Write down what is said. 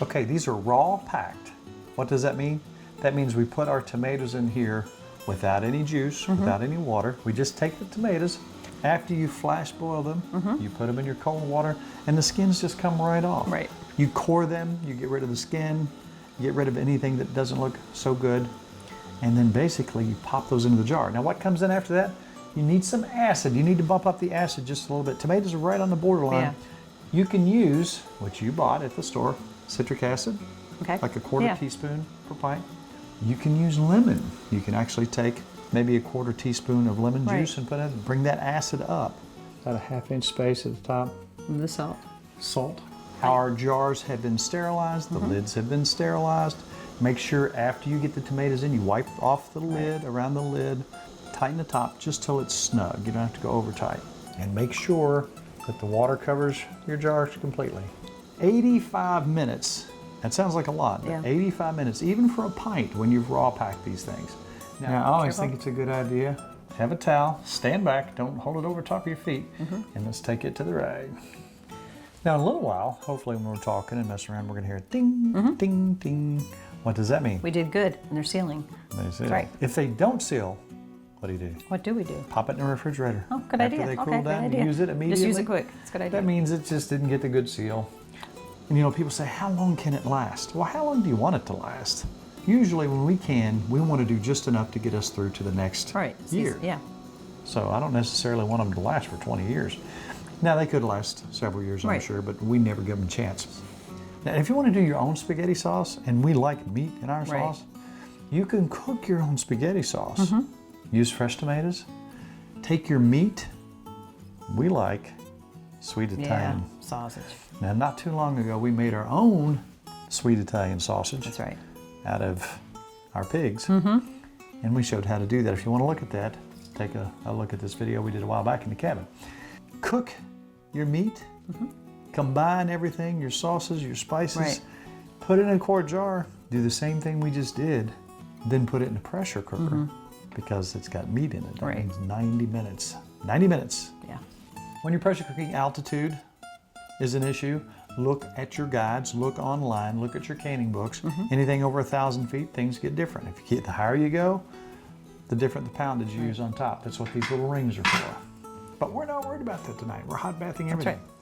Okay, these are raw packed. What does that mean? That means we put our tomatoes in here without any juice, without any water. We just take the tomatoes. After you flash boil them, you put them in your cold water, and the skins just come right off. Right. You core them, you get rid of the skin, you get rid of anything that doesn't look so good, and then basically you pop those into the jar. Now what comes in after that? You need some acid. You need to bump up the acid just a little bit. Tomatoes are right on the borderline. Yeah. You can use, what you bought at the store, citric acid, Okay. like a quarter teaspoon per pint. You can use lemon. You can actually take maybe a quarter teaspoon of lemon juice and put it, bring that acid up. About a ½ inch space at the top. And the salt. Salt. Our jars have been sterilized, the lids have been sterilized. Make sure after you get the tomatoes in, you wipe off the lid, around the lid, tighten the top just till it's snug. You don't have to go over tight. And make sure that the water covers your jars completely. 85 minutes. That sounds like a lot, but 85 minutes, even for a pint when you've raw packed these things. Now, I always think it's a good idea. Have a towel, stand back, don't hold it over top of your feet, and let's take it to the rag. Now, in a little while, hopefully when we're talking and messing around, we're gonna hear ding, ding, ding. What does that mean? We did good, and they're sealing. They seal. Right. If they don't seal, what do? What do we do? Pop it in the refrigerator. Oh, good idea. After they cool Okay, down, good idea. you use it immediately. Just use it quick. It's a good idea. That means it just didn't get the good seal. And you know, people say, how long can it last? Well, how long do you want it to last? Usually when we can, we want to do just enough to get us through to the next year. Yeah. So I don't necessarily want them to last for 20 years. Now they could last several years, I'm sure, but we never give them a chance. Now, if you want to do your own spaghetti sauce, and we like meat in our sauce, you can cook your own spaghetti sauce. Use fresh tomatoes. Take your meat. We like sweet Italian sausage. Now, not too long ago, we made our own sweet Italian sausage. That's right. Out of our pigs. And we showed how to do that. If you want to look at that, take a look at this video we did a while back in the cabin. Cook your meat, combine everything, your sauces, your spices, put it in a quart jar, do the same thing we just did, then put it in a pressure cooker because it's got meat in it. That means 90 minutes. 90 minutes. Yeah. When you're pressure cooking, altitude is an issue. Look at your guides, look online, look at your canning books. Anything over 1,000 feet, things get different. If you get, the higher you go, the different the poundage you use on top. That's what these little rings are for. But we're not worried about that tonight. We're hot bathing everything. That's right.